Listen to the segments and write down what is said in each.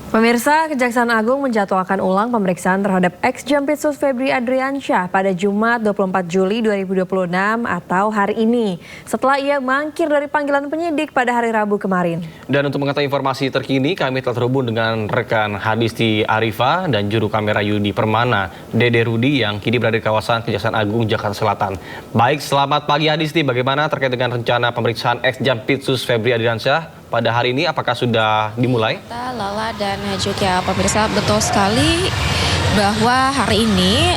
Pemirsa, Kejaksaan Agung menjadwalkan ulang pemeriksaan terhadap ex-Jampitsus Febri Adriansyah pada Jumat 24 Juli 2026 atau hari ini, setelah ia mangkir dari panggilan penyidik pada hari Rabu kemarin. Dan untuk mengetahui informasi terkini, kami telah terhubung dengan rekan Hadisti Arifa dan juru kamera Yudi Permana, Dede Rudi yang kini berada di kawasan Kejaksaan Agung Jakarta Selatan. Baik, selamat pagi Hadisti, bagaimana terkait dengan rencana pemeriksaan ex-Jampitsus Febri Adriansyah pada hari ini, apakah sudah dimulai? Lala dan juga pemirsa, betul sekali bahwa hari ini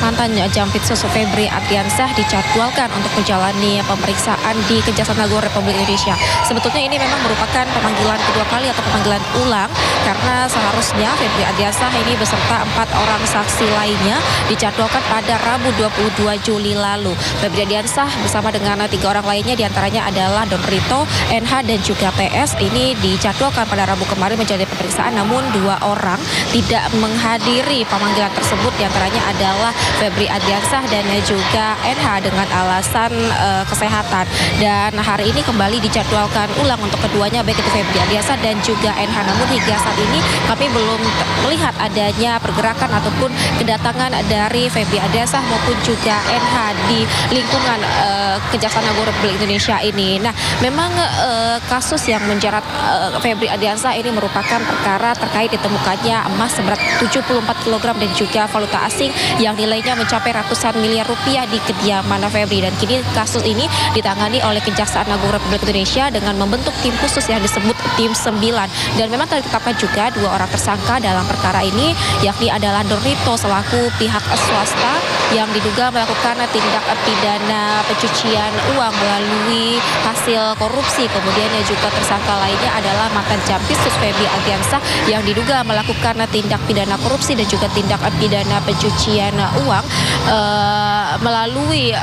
mantan Jampitsus Febri Adriansyah dijadwalkan untuk menjalani pemeriksaan di Kejaksaan Agung Republik Indonesia. Sebetulnya ini memang merupakan pemanggilan kedua kali atau pemanggilan ulang karena seharusnya Febri Adriansyah ini beserta 4 orang saksi lainnya dijadwalkan pada Rabu 22 Juli lalu. Febri Adriansyah bersama dengan 3 orang lainnya diantaranya adalah Don Rito, NH dan juga PS ini dijadwalkan pada Rabu kemarin menjalani pemeriksaan, namun 2 orang tidak menghadiri pemanggilan tersebut, diantaranya adalah Febri Adriansyah dan juga NH dengan alasan kesehatan. Dan hari ini kembali dijadwalkan ulang untuk keduanya, baik itu Febri Adriansyah dan juga NH. Namun hingga saat ini kami belum melihat adanya pergerakan ataupun kedatangan dari Febri Adriansyah maupun juga NH di lingkungan Kejaksaan Agung Republik Indonesia ini. Nah, memang kasus yang menjerat Febri Adriansyah ini merupakan perkara terkait ditemukannya emas seberat 74 kg dan juga valuta asing yang nilainya mencapai ratusan miliar rupiah di kediaman Febri. Dan kini kasus ini ditangani oleh Kejaksaan Agung Republik Indonesia dengan membentuk tim khusus yang disebut tim 9. Dan memang telah ditetapkan juga 2 orang tersangka dalam perkara ini, yakni adalah Don Rito selaku pihak swasta yang diduga melakukan tindak pidana pencucian uang melalui hasil korupsi. Kemudian juga tersangka lainnya adalah mantan Jampitsus Febri Adriansyah yang diduga melakukan tindak pidana korupsi dan juga tindak pidana pencucian uang melalui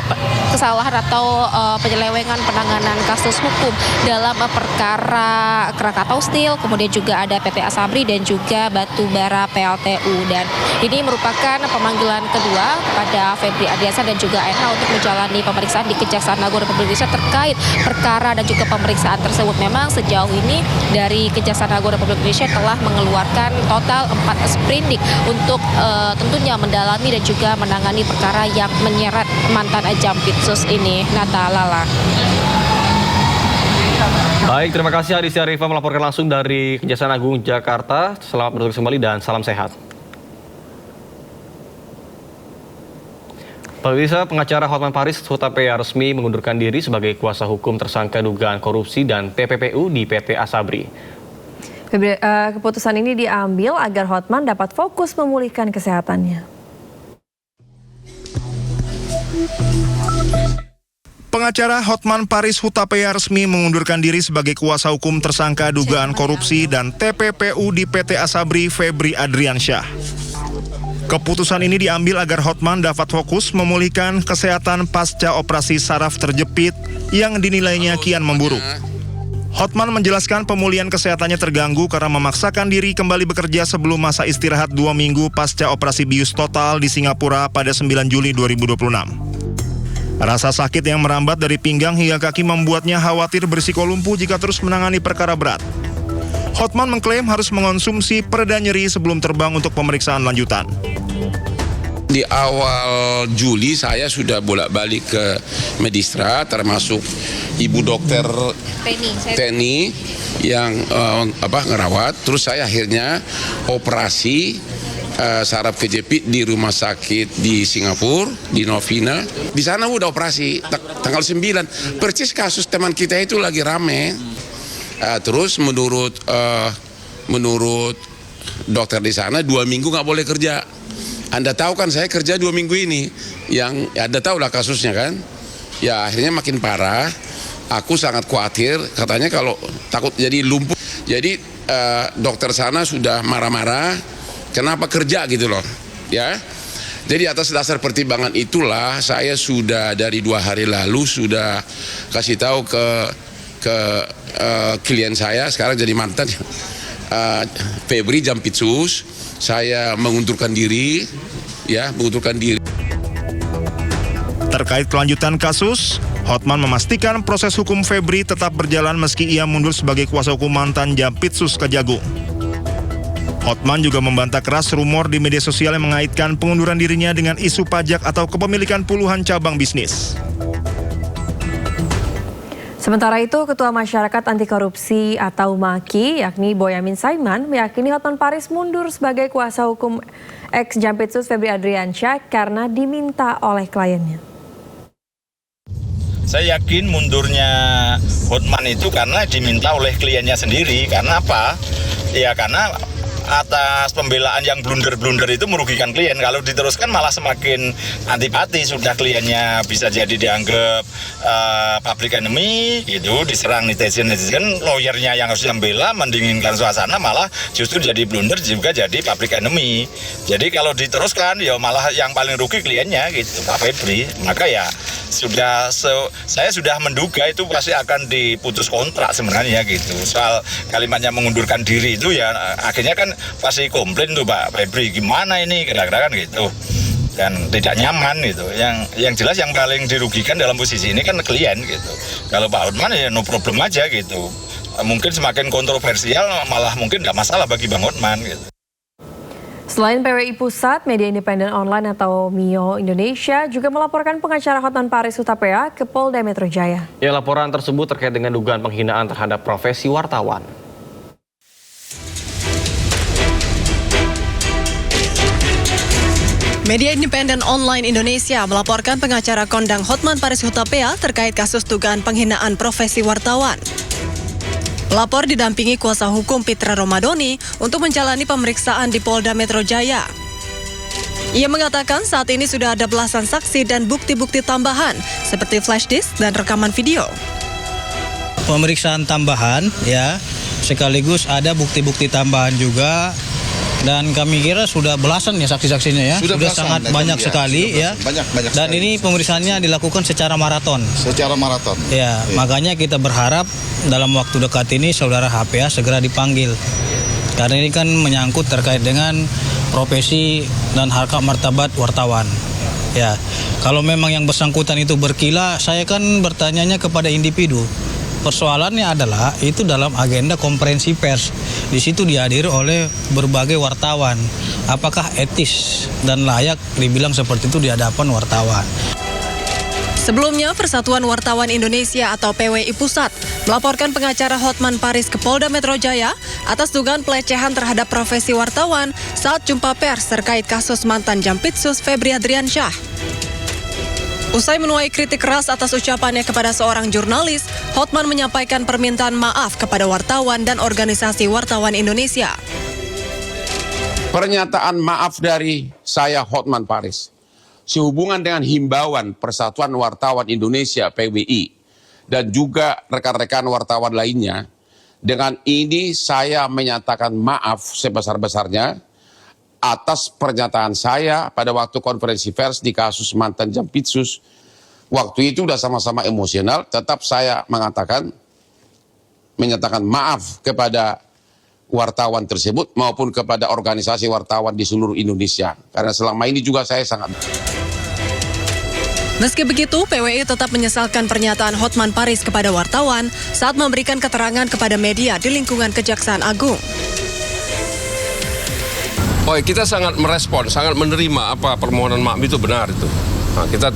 kesalahan atau penyelewengan penanganan kasus hukum dalam perkara Krakatau Steel, kemudian juga ada PT Asabri dan juga Batubara PLTU. Dan ini merupakan pemanggilan kedua pada Febri Adriansyah dan juga NH untuk menjalani pemeriksaan di Kejaksaan Agung Republik Indonesia terkait perkara dan juga pemeriksaan tersebut. Memang sejauh ini dari Kejaksaan Agung Republik Indonesia telah mengeluarkan total 4 sprindik untuk tentunya mendalami dan juga menangani perkara yang menyeret mantan Jampitsus ini. Nata, Lala. Baik, terima kasih Hadisti Arifa melaporkan langsung dari Kejaksaan Agung Jakarta. Selamat bertugas kembali dan salam sehat. Pemirsa, pengacara Hotman Paris Hutapea resmi mengundurkan diri sebagai kuasa hukum tersangka dugaan korupsi dan TPPU di PT Asabri. Keputusan ini diambil agar Hotman dapat fokus memulihkan kesehatannya. Pengacara Hotman Paris Hutapea resmi mengundurkan diri sebagai kuasa hukum tersangka dugaan korupsi dan TPPU di PT Asabri Febri Adriansyah. Keputusan ini diambil agar Hotman dapat fokus memulihkan kesehatan pasca operasi saraf terjepit yang dinilainya kian memburuk. Hotman menjelaskan pemulihan kesehatannya terganggu karena memaksakan diri kembali bekerja sebelum masa istirahat 2 minggu pasca operasi bius total di Singapura pada 9 Juli 2026. Rasa sakit yang merambat dari pinggang hingga kaki membuatnya khawatir berisiko lumpuh jika terus menangani perkara berat. Hotman mengklaim harus mengonsumsi pereda nyeri sebelum terbang untuk pemeriksaan lanjutan. Di awal Juli saya sudah bolak-balik ke Medistra, termasuk Ibu Dokter Teni yang ngerawat. Terus saya akhirnya operasi saraf kejepit di rumah sakit di Singapura, di Novena. Di sana udah operasi tanggal 9. Persis kasus teman kita itu lagi rame. Terus menurut dokter di sana 2 minggu nggak boleh kerja. Anda tahu kan saya kerja 2 minggu ini, yang Anda tahu lah kasusnya kan. Ya akhirnya makin parah. Aku sangat khawatir, katanya kalau takut jadi lumpuh. Jadi dokter sana sudah marah-marah, kenapa kerja gitu loh, ya. Jadi atas dasar pertimbangan itulah saya sudah dari 2 hari lalu sudah kasih tahu ke klien saya, sekarang jadi mantan Febri Jampitsus, saya mengundurkan diri. Terkait kelanjutan kasus, Hotman memastikan proses hukum Febri tetap berjalan meski ia mundur sebagai kuasa hukum mantan Jampitsus Kejagung. Hotman juga membantah keras rumor di media sosial yang mengaitkan pengunduran dirinya dengan isu pajak atau kepemilikan puluhan cabang bisnis. Sementara itu, Ketua Masyarakat Anti Korupsi atau MAKI, yakni Boyamin Saiman, meyakini Hotman Paris mundur sebagai kuasa hukum ex-Jampitsus Febri Adriansyah karena diminta oleh kliennya. Saya yakin mundurnya Hotman itu karena diminta oleh kliennya sendiri. Karena apa? Ya karena atas pembelaan yang blunder-blunder itu merugikan klien. Kalau diteruskan malah semakin antipati. Sudah kliennya bisa jadi dianggap public enemy gitu, diserang netizen, lawyernya yang harusnya membela, mendinginkan suasana, malah justru jadi blunder juga jadi public enemy. Jadi kalau diteruskan ya malah yang paling rugi kliennya gitu, Pak Febri. Maka ya saya sudah menduga itu pasti akan diputus kontrak sebenarnya gitu. Soal kalimatnya mengundurkan diri itu ya akhirnya kan pasti komplain tuh Pak Febri, gimana ini kira-kira kan gitu, dan tidak nyaman gitu. Yang jelas yang paling dirugikan dalam posisi ini kan klien gitu. Kalau Pak Hotman ya no problem aja gitu. Mungkin semakin kontroversial malah mungkin tidak masalah bagi Bang Hotman gitu. Selain PWI Pusat, media independen online atau MIO Indonesia juga melaporkan pengacara Hotman Paris Hutapea ke Polda Metro Jaya. Ya, laporan tersebut terkait dengan dugaan penghinaan terhadap profesi wartawan. Media independen online Indonesia melaporkan pengacara kondang Hotman Paris Hutapea terkait kasus dugaan penghinaan profesi wartawan. Pelapor didampingi kuasa hukum Pitra Romadoni untuk menjalani pemeriksaan di Polda Metro Jaya. Ia mengatakan saat ini sudah ada belasan saksi dan bukti-bukti tambahan seperti flash disk dan rekaman video. Pemeriksaan tambahan ya, sekaligus ada bukti-bukti tambahan juga. Dan kami kira sudah belasan ya saksi-saksinya ya. Sudah sangat banyak sekali ya. Banyak dan sekali. Ini pemeriksaannya dilakukan secara maraton. Ya, makanya kita berharap dalam waktu dekat ini saudara HPA segera dipanggil. Karena ini kan menyangkut terkait dengan profesi dan harkat martabat wartawan. Ya, kalau memang yang bersangkutan itu berkilah, saya kan bertanyanya kepada individu. Persoalannya adalah itu dalam agenda konferensi pers. Di situ dihadiri oleh berbagai wartawan. Apakah etis dan layak dibilang seperti itu di hadapan wartawan? Sebelumnya, Persatuan Wartawan Indonesia atau PWI Pusat melaporkan pengacara Hotman Paris ke Polda Metro Jaya atas dugaan pelecehan terhadap profesi wartawan saat jumpa pers terkait kasus mantan Jampitsus Febri Adriansyah. Usai menuai kritik keras atas ucapannya kepada seorang jurnalis, Hotman menyampaikan permintaan maaf kepada wartawan dan organisasi wartawan Indonesia. Pernyataan maaf dari saya Hotman Paris sehubungan dengan himbauan Persatuan Wartawan Indonesia PWI dan juga rekan-rekan wartawan lainnya. Dengan ini saya menyatakan maaf sebesar-besarnya atas pernyataan saya pada waktu konferensi pers di kasus mantan Jampitsus. Waktu itu sudah sama-sama emosional, tetap saya menyatakan maaf kepada wartawan tersebut maupun kepada organisasi wartawan di seluruh Indonesia. Karena selama ini juga saya sangat... Meski begitu, PWI tetap menyesalkan pernyataan Hotman Paris kepada wartawan saat memberikan keterangan kepada media di lingkungan Kejaksaan Agung. Oh, kita sangat merespon, sangat menerima apa permohonan maaf itu benar itu. Nah, kita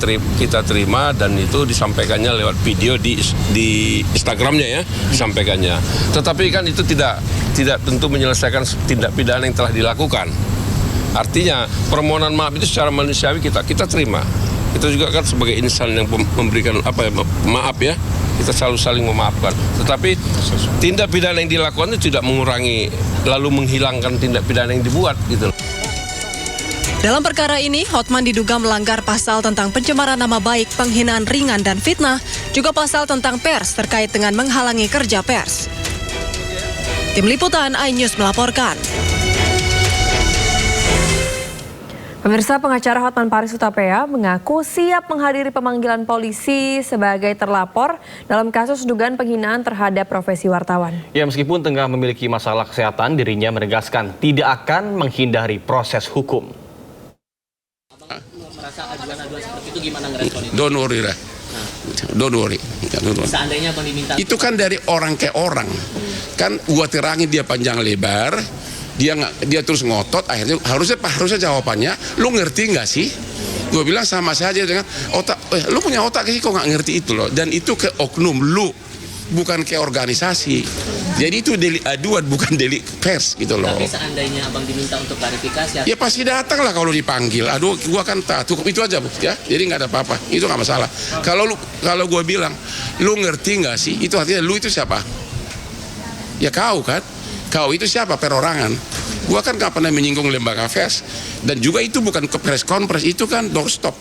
terima dan itu disampaikannya lewat video di Instagramnya ya, disampaikannya. Tetapi kan itu tidak tentu menyelesaikan tindak pidana yang telah dilakukan. Artinya permohonan maaf itu secara manusiawi kita terima. Kita juga kan sebagai insan yang memberikan maaf ya. Kita selalu saling memaafkan. Tetapi tindak pidana yang dilakukan itu tidak mengurangi lalu menghilangkan tindak pidana yang dibuat gitu. Dalam perkara ini, Hotman diduga melanggar pasal tentang pencemaran nama baik, penghinaan ringan dan fitnah, juga pasal tentang pers terkait dengan menghalangi kerja pers. Tim Liputan iNews melaporkan. Pemirsa, pengacara Hotman Paris Hutapea mengaku siap menghadiri pemanggilan polisi sebagai terlapor dalam kasus dugaan penghinaan terhadap profesi wartawan. Ya, meskipun tengah memiliki masalah kesehatan, dirinya menegaskan tidak akan menghindari proses hukum. Merasa aduan-aduan seperti itu gimana ngeresponin? Don't worry lah. Don't worry. Seandainya Bang diminta... Itu kan dari orang ke orang. Kan gua terangin dia panjang lebar. Dia terus ngotot, akhirnya harusnya jawabannya, lu ngerti nggak sih? Gue bilang sama saja dengan otak, lu punya otak sih kok nggak ngerti itu loh. Dan itu ke oknum lu, bukan ke organisasi. Jadi itu delik aduan, bukan delik pers gitu loh. Tapi seandainya abang diminta untuk klarifikasi, ya pasti datang lah kalau dipanggil. Aduh, gua kan cukup itu aja, Bu, ya. Jadi nggak ada apa-apa, itu nggak masalah. Kalau gue bilang, lu ngerti nggak sih? Itu artinya lu itu siapa? Ya kau kan? Kau itu siapa? Perorangan. Gua kan nggak pernah menyinggung lembaga pers, dan juga itu bukan ke press conference, itu kan doorstop.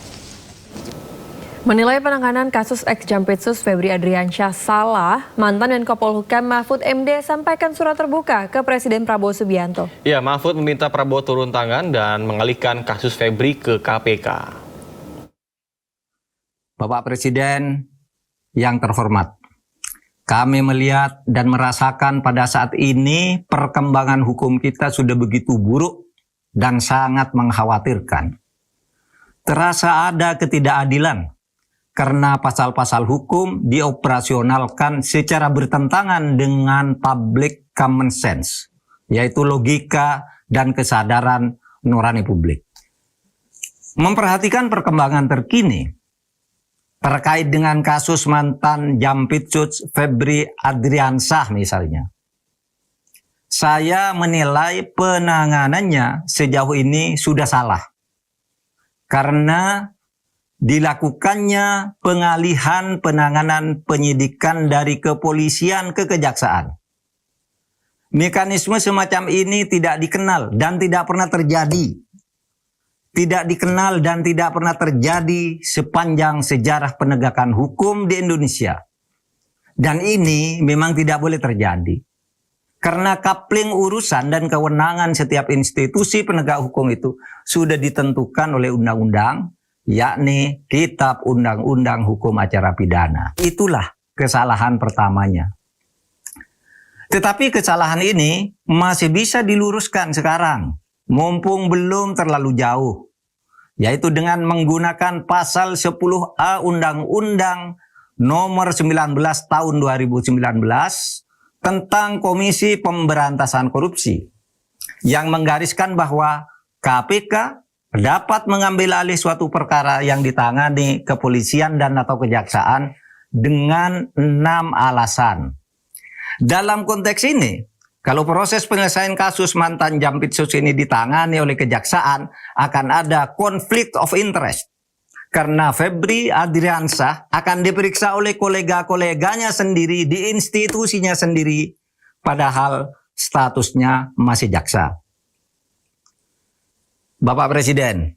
Menilai penanganan kasus ex-Jampitsus Febri Adriansyah salah, mantan Menko Polhukam Mahfud MD sampaikan surat terbuka ke Presiden Prabowo Subianto. Ya, Mahfud meminta Prabowo turun tangan dan mengalihkan kasus Febri ke KPK. Bapak Presiden yang terhormat, kami melihat dan merasakan pada saat ini perkembangan hukum kita sudah begitu buruk dan sangat mengkhawatirkan. Terasa ada ketidakadilan karena pasal-pasal hukum dioperasionalkan secara bertentangan dengan public common sense, yaitu logika dan kesadaran nurani publik. Memperhatikan perkembangan terkini terkait dengan kasus mantan Jampitsus Febri Adriansyah misalnya, saya menilai penanganannya sejauh ini sudah salah karena dilakukannya pengalihan penanganan penyidikan dari kepolisian ke kejaksaan. Mekanisme semacam ini tidak dikenal dan tidak pernah terjadi. Tidak dikenal dan tidak pernah terjadi sepanjang sejarah penegakan hukum di Indonesia. Dan ini memang tidak boleh terjadi. Karena coupling urusan dan kewenangan setiap institusi penegak hukum itu sudah ditentukan oleh undang-undang, yakni Kitab Undang-Undang Hukum Acara Pidana. Itulah kesalahan pertamanya. Tetapi kesalahan ini masih bisa diluruskan sekarang, mumpung belum terlalu jauh, yaitu dengan menggunakan pasal 10A Undang-Undang Nomor 19 Tahun 2019 tentang Komisi Pemberantasan Korupsi, yang menggariskan bahwa KPK dapat mengambil alih suatu perkara yang ditangani kepolisian dan atau kejaksaan dengan 6 alasan. Dalam konteks ini, kalau proses penyelesaian kasus mantan Jampitsus ini ditangani oleh kejaksaan, akan ada konflik of interest. Karena Febri Adriansyah akan diperiksa oleh kolega-koleganya sendiri di institusinya sendiri, padahal statusnya masih jaksa. Bapak Presiden,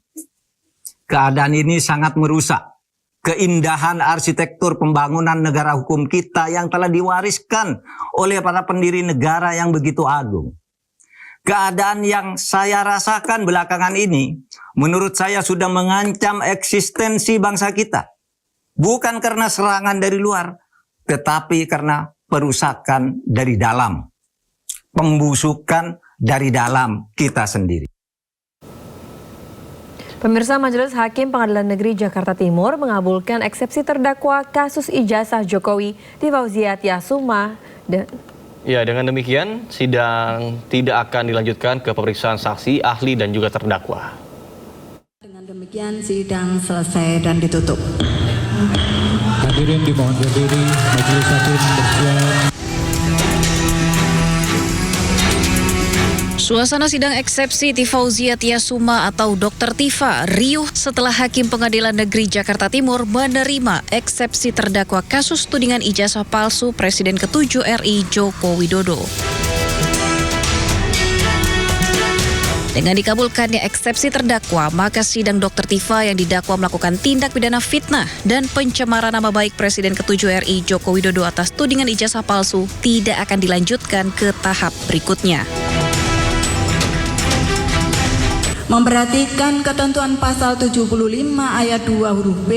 keadaan ini sangat merusak keindahan arsitektur pembangunan negara hukum kita yang telah diwariskan oleh para pendiri negara yang begitu agung. Keadaan yang saya rasakan belakangan ini, menurut saya sudah mengancam eksistensi bangsa kita. Bukan karena serangan dari luar, tetapi karena perusakan dari dalam. Pembusukan dari dalam kita sendiri. Pemirsa, Majelis Hakim Pengadilan Negeri Jakarta Timur mengabulkan eksepsi terdakwa kasus ijazah Jokowi Tifauziah Tiasuma. Ya, dengan demikian sidang tidak akan dilanjutkan ke pemeriksaan saksi, ahli dan juga terdakwa. Dengan demikian sidang selesai dan ditutup. Hadirin dimohon berdiri, Majelis Hakim bersiap. Suasana sidang eksepsi Tifauziah Tiasuma atau Dr. Tifa riuh setelah Hakim Pengadilan Negeri Jakarta Timur menerima eksepsi terdakwa kasus tudingan ijazah palsu Presiden ke-7 RI Joko Widodo. Dengan dikabulkannya eksepsi terdakwa, maka sidang Dr. Tifa yang didakwa melakukan tindak pidana fitnah dan pencemaran nama baik Presiden ke-7 RI Joko Widodo atas tudingan ijazah palsu tidak akan dilanjutkan ke tahap berikutnya. Memperhatikan ketentuan pasal 75 ayat 2 huruf B,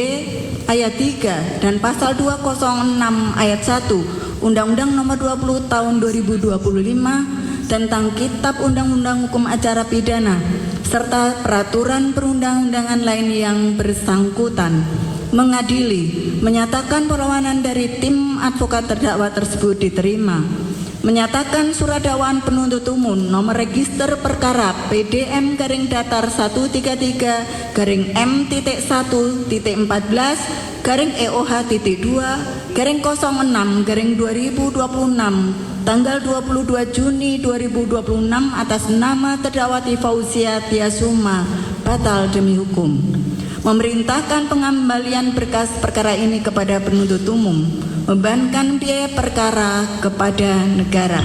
ayat 3, dan pasal 206 ayat 1 Undang-Undang Nomor 20 Tahun 2025 tentang Kitab Undang-Undang Hukum Acara Pidana serta peraturan perundang-undangan lain yang bersangkutan, mengadili, menyatakan perlawanan dari tim advokat terdakwa tersebut diterima, menyatakan surat dakwaan penuntut umum nomor register perkara PDM-14-2-06-2026 tanggal 22 Juni 2026 atas nama terdakwa Tifauzia Tiasuma batal demi hukum. Memerintahkan pengembalian berkas perkara ini kepada penuntut umum, membebankan biaya perkara kepada negara.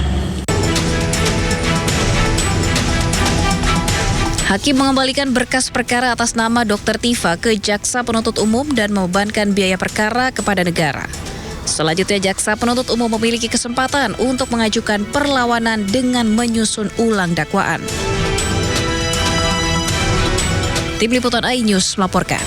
Hakim mengembalikan berkas perkara atas nama Dr. Tifa ke Jaksa Penuntut Umum dan membebankan biaya perkara kepada negara. Selanjutnya, Jaksa Penuntut Umum memiliki kesempatan untuk mengajukan perlawanan dengan menyusun ulang dakwaan. Tim Liputan iNews melaporkan.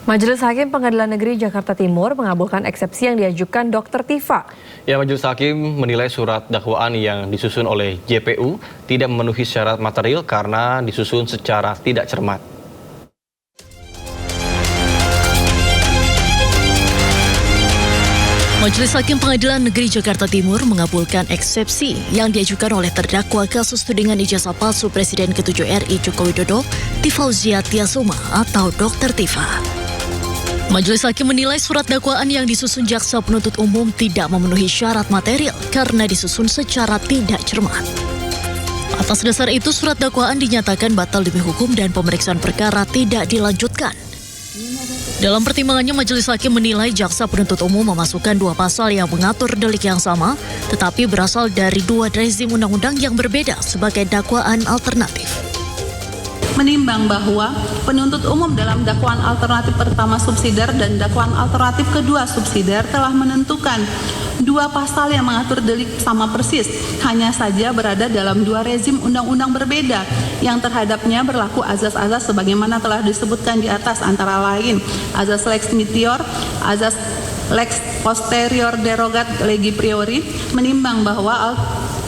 Majelis Hakim Pengadilan Negeri Jakarta Timur mengabulkan eksepsi yang diajukan Dr. Tifa. Ya, Majelis Hakim menilai surat dakwaan yang disusun oleh JPU tidak memenuhi syarat material karena disusun secara tidak cermat. Majelis Hakim Pengadilan Negeri Jakarta Timur mengabulkan eksepsi yang diajukan oleh terdakwa kasus tudingan ijazah palsu Presiden ke-7 RI Joko Widodo, Tifauzia Tiasuma atau Dr. Tifa. Majelis Hakim menilai surat dakwaan yang disusun Jaksa Penuntut Umum tidak memenuhi syarat material karena disusun secara tidak cermat. Atas dasar itu, surat dakwaan dinyatakan batal demi hukum dan pemeriksaan perkara tidak dilanjutkan. Dalam pertimbangannya, Majelis Hakim menilai Jaksa Penuntut Umum memasukkan dua pasal yang mengatur delik yang sama, tetapi berasal dari dua rezim undang-undang yang berbeda sebagai dakwaan alternatif. Menimbang bahwa penuntut umum dalam dakwaan alternatif pertama subsidiar dan dakwaan alternatif kedua subsidiar telah menentukan dua pasal yang mengatur delik sama persis, hanya saja berada dalam dua rezim undang-undang berbeda yang terhadapnya berlaku azas-azas sebagaimana telah disebutkan di atas, antara lain azas lex meteor, azas lex posterior derogat legi priori. Menimbang bahwa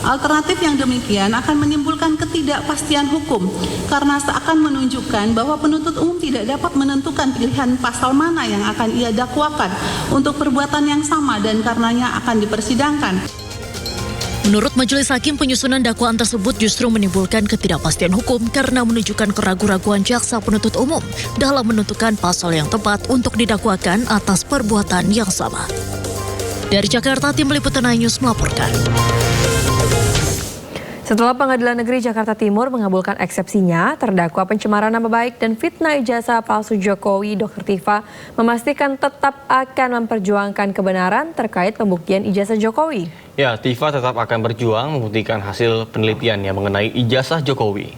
alternatif yang demikian akan menimbulkan ketidakpastian hukum karena seakan menunjukkan bahwa penuntut umum tidak dapat menentukan pilihan pasal mana yang akan ia dakwakan untuk perbuatan yang sama dan karenanya akan dipersidangkan. Menurut Majelis Hakim, penyusunan dakwaan tersebut justru menimbulkan ketidakpastian hukum karena menunjukkan keraguan-raguan Jaksa Penuntut Umum dalam menentukan pasal yang tepat untuk didakwakan atas perbuatan yang sama. Dari Jakarta, Tim Liputan iNews melaporkan. Setelah Pengadilan Negeri Jakarta Timur mengabulkan eksepsinya, terdakwa pencemaran nama baik dan fitnah ijazah palsu Jokowi, Dr. Tifa, memastikan tetap akan memperjuangkan kebenaran terkait pembuktian ijazah Jokowi. Ya, Tifa tetap akan berjuang membuktikan hasil penelitiannya mengenai ijazah Jokowi.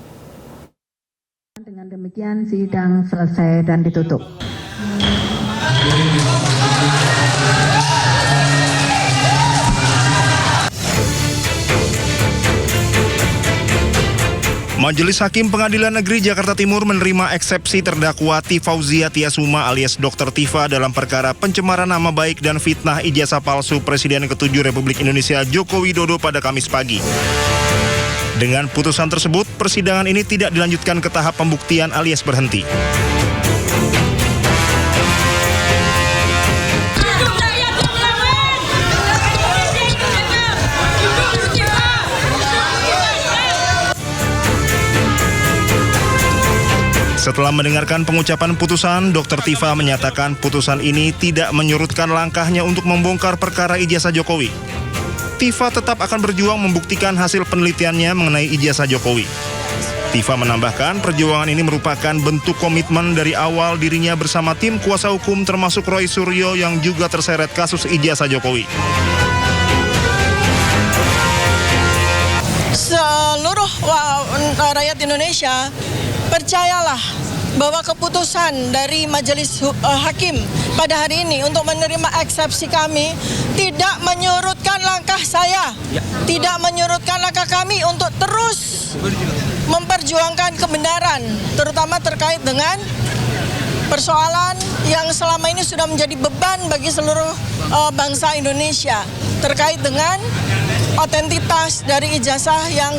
Dengan demikian, sidang selesai dan ditutup. Majelis Hakim Pengadilan Negeri Jakarta Timur menerima eksepsi terdakwa Tifauzia Tiasuma alias Dr. Tifa dalam perkara pencemaran nama baik dan fitnah ijazah palsu Presiden ke-7 Republik Indonesia Joko Widodo pada Kamis pagi. Dengan putusan tersebut, persidangan ini tidak dilanjutkan ke tahap pembuktian alias berhenti. Setelah mendengarkan pengucapan putusan, Dr. Tifa menyatakan putusan ini tidak menyurutkan langkahnya untuk membongkar perkara ijazah Jokowi. Tifa tetap akan berjuang membuktikan hasil penelitiannya mengenai ijazah Jokowi. Tifa menambahkan perjuangan ini merupakan bentuk komitmen dari awal dirinya bersama tim kuasa hukum termasuk Roy Suryo yang juga terseret kasus ijazah Jokowi. Seluruh rakyat Indonesia, percayalah bahwa keputusan dari Majelis Hakim pada hari ini untuk menerima eksepsi kami tidak menyurutkan langkah saya, tidak menyurutkan langkah kami untuk terus memperjuangkan kebenaran, terutama terkait dengan persoalan yang selama ini sudah menjadi beban bagi seluruh bangsa Indonesia terkait dengan otentitas dari ijazah yang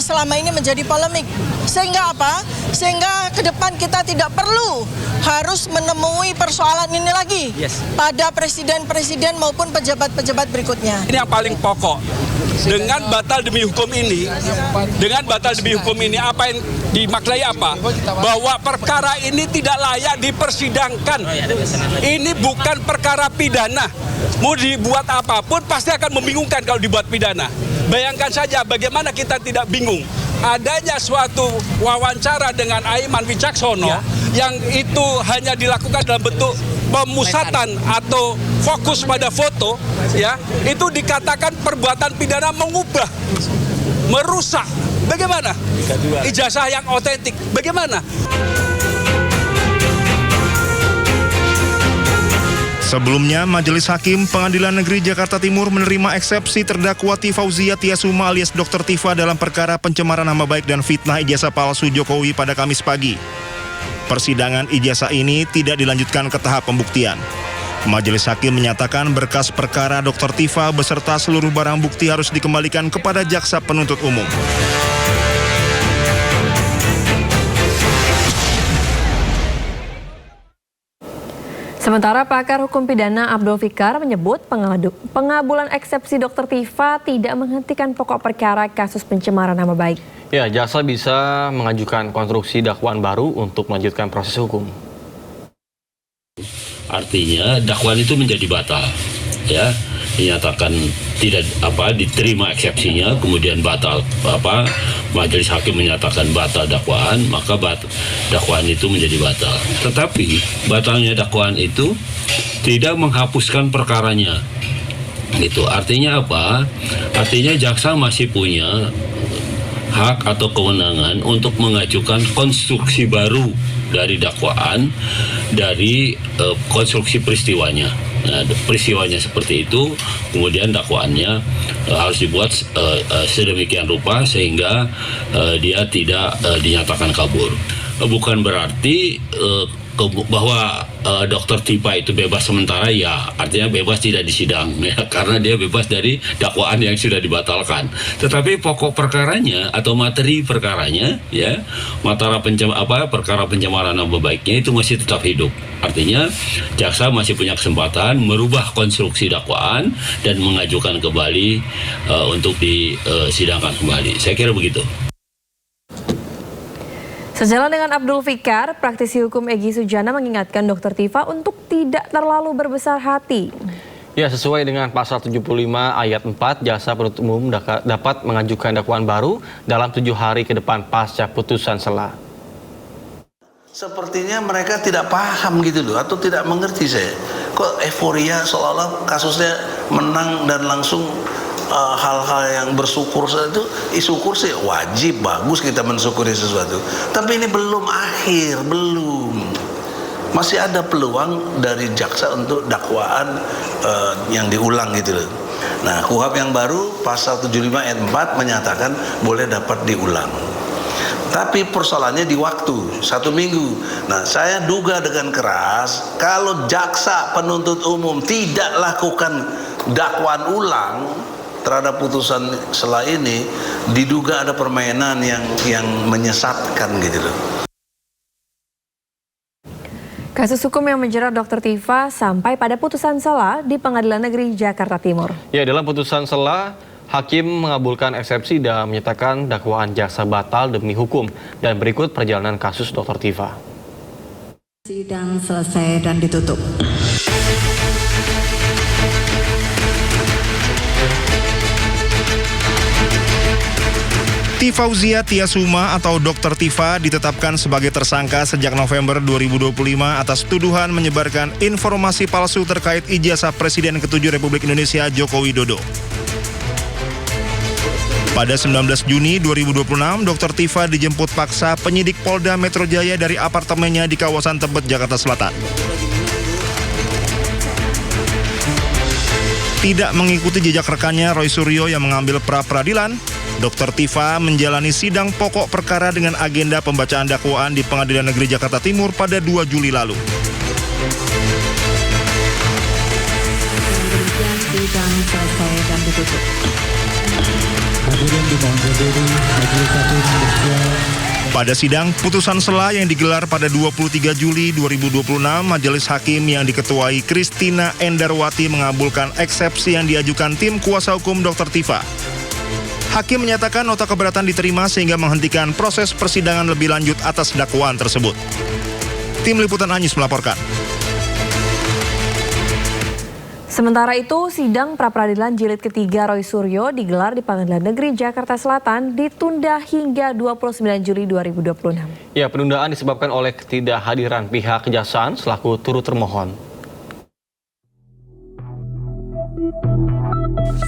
selama ini menjadi polemik. Sehingga apa? Sehingga ke depan kita tidak perlu harus menemui persoalan ini lagi pada presiden-presiden maupun pejabat-pejabat berikutnya. Ini yang paling pokok. Dengan batal demi hukum ini, apa yang dimaknai apa? Bahwa perkara ini tidak layak dipersidangkan. Ini bukan perkara pidana. Mau dibuat apapun pasti akan membingungkan kalau dibuat pidana. Bayangkan saja bagaimana kita tidak bingung. Adanya suatu wawancara dengan Aiman Wicaksono yang itu hanya dilakukan dalam bentuk pemusatan atau fokus pada foto, ya, itu dikatakan perbuatan pidana mengubah, merusak. Bagaimana? Ijazah yang otentik. Bagaimana? Sebelumnya, Majelis Hakim Pengadilan Negeri Jakarta Timur menerima eksepsi terdakwa Tifauzia Tiasuma alias Dr. Tifa dalam perkara pencemaran nama baik dan fitnah ijazah palsu Jokowi pada Kamis pagi. Persidangan ijazah ini tidak dilanjutkan ke tahap pembuktian. Majelis Hakim menyatakan berkas perkara Dr. Tifa beserta seluruh barang bukti harus dikembalikan kepada jaksa penuntut umum. Sementara pakar hukum pidana Abdul Fikar menyebut pengabulan eksepsi Dr. Tifa tidak menghentikan pokok perkara kasus pencemaran nama baik. Ya, jaksa bisa mengajukan konstruksi dakwaan baru untuk melanjutkan proses hukum. Artinya dakwaan itu menjadi batal, ya, dinyatakan tidak diterima eksepsinya, kemudian batal majelis hakim menyatakan batal dakwaan, maka dakwaan itu menjadi batal. Tetapi batalnya dakwaan itu tidak menghapuskan perkaranya. Gitu. Artinya apa? Artinya jaksa masih punya hak atau kewenangan untuk mengajukan konstruksi baru dari dakwaan, dari konstruksi peristiwanya. Nah, peristiwanya seperti itu, kemudian dakwaannya harus dibuat sedemikian rupa sehingga dia tidak dinyatakan kabur. Bukan berarti bahwa Dr. Tifa itu bebas sementara, ya, artinya bebas tidak disidang, ya, karena dia bebas dari dakwaan yang sudah dibatalkan. Tetapi pokok perkaranya atau materi perkaranya, ya, perkara pencemaran nama baiknya itu masih tetap hidup. Artinya jaksa masih punya kesempatan merubah konstruksi dakwaan dan mengajukan kembali untuk disidangkan kembali. Saya kira begitu. Sejalan dengan Abdul Fikar, praktisi hukum Egy Sujana mengingatkan Dr. Tifa untuk tidak terlalu berbesar hati. Ya, sesuai dengan pasal 75 ayat 4, jaksa penuntut umum dapat mengajukan dakwaan baru dalam 7 hari ke depan pasca putusan sela. Sepertinya mereka tidak paham gitu loh, atau tidak mengerti saya. Kok euforia seolah-olah kasusnya menang dan langsung hal-hal yang bersyukur itu, syukur sih wajib, bagus kita mensyukuri sesuatu. Tapi ini belum akhir, belum. Masih ada peluang dari jaksa untuk dakwaan yang diulang gitu loh. Nah, KUHP yang baru pasal 75 ayat 4 menyatakan boleh dapat diulang. Tapi persoalannya di waktu 1 minggu. Nah, saya duga dengan keras kalau jaksa penuntut umum tidak lakukan dakwaan ulang terhadap putusan sela ini, diduga ada permainan yang menyesatkan gitu loh. Kasus hukum yang menjerat Dr. Tifa sampai pada putusan sela di Pengadilan Negeri Jakarta Timur. Ya, dalam putusan sela, hakim mengabulkan eksepsi dan menyatakan dakwaan jaksa batal demi hukum. Dan berikut perjalanan kasus Dr. Tifa. Sidang selesai dan ditutup. Tifauzia Tiasuma atau Dr. Tifa ditetapkan sebagai tersangka sejak November 2025 atas tuduhan menyebarkan informasi palsu terkait ijazah Presiden ke-7 Republik Indonesia Joko Widodo. Pada 19 Juni 2026, Dr. Tifa dijemput paksa penyidik Polda Metro Jaya dari apartemennya di kawasan Tebet, Jakarta Selatan. Tidak mengikuti jejak rekannya Roy Suryo yang mengambil pra-peradilan, Dr. Tifa menjalani sidang pokok perkara dengan agenda pembacaan dakwaan di Pengadilan Negeri Jakarta Timur pada 2 Juli lalu. Sidang selesai dan ditutup. Hadirin dimohon berdiri, majelis hakim bersiap. Pada sidang putusan sela yang digelar pada 23 Juli 2026, Majelis Hakim yang diketuai Christina Endarwati mengabulkan eksepsi yang diajukan tim kuasa hukum Dr. Tifa. Hakim menyatakan nota keberatan diterima sehingga menghentikan proses persidangan lebih lanjut atas dakwaan tersebut. Tim Liputan Anyus melaporkan. Sementara itu, sidang pra-peradilan jilid ketiga Roy Suryo digelar di Pengadilan Negeri Jakarta Selatan ditunda hingga 29 Juli 2026. Ya, penundaan disebabkan oleh ketidakhadiran pihak kejaksaan selaku turut termohon.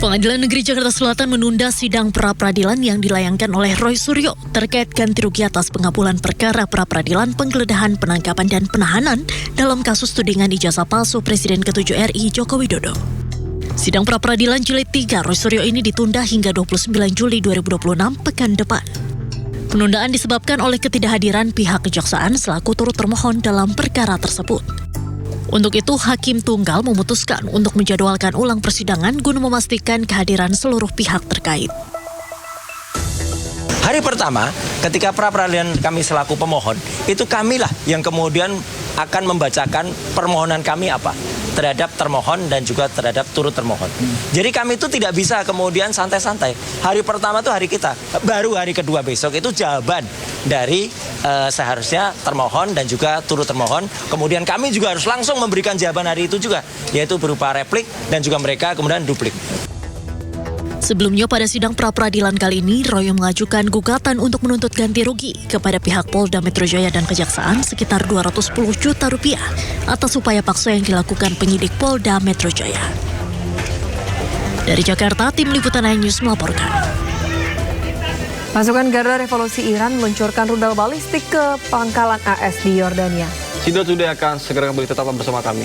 Pengadilan Negeri Jakarta Selatan menunda sidang pra-peradilan yang dilayangkan oleh Roy Suryo terkait ganti rugi atas pengabulan perkara pra-peradilan penggeledahan, penangkapan, dan penahanan dalam kasus tudingan ijazah palsu Presiden ke-7 RI Joko Widodo. Sidang pra-peradilan jilid 3 Roy Suryo ini ditunda hingga 29 Juli 2026 pekan depan. Penundaan disebabkan oleh ketidakhadiran pihak kejaksaan selaku turut termohon dalam perkara tersebut. Untuk itu, Hakim Tunggal memutuskan untuk menjadwalkan ulang persidangan guna memastikan kehadiran seluruh pihak terkait. Hari pertama, ketika pra-peradilan kami selaku pemohon, itu kamilah yang kemudian akan membacakan permohonan kami apa terhadap termohon dan juga terhadap turut termohon. Jadi kami itu tidak bisa kemudian santai-santai. Hari pertama itu hari kita, baru hari kedua besok itu jawaban dari seharusnya termohon dan juga turut termohon. Kemudian kami juga harus langsung memberikan jawaban hari itu juga, yaitu berupa replik dan juga mereka kemudian duplik. Sebelumnya pada sidang pra-peradilan kali ini, Roy mengajukan gugatan untuk menuntut ganti rugi kepada pihak Polda Metro Jaya dan Kejaksaan sekitar 210 juta rupiah atas upaya paksa yang dilakukan penyidik Polda Metro Jaya. Dari Jakarta, Tim Liputan News melaporkan. Pasukan Garda Revolusi Iran meluncurkan rudal balistik ke pangkalan AS di Yordania. Sidot Today akan segera kembali, tetap bersama kami.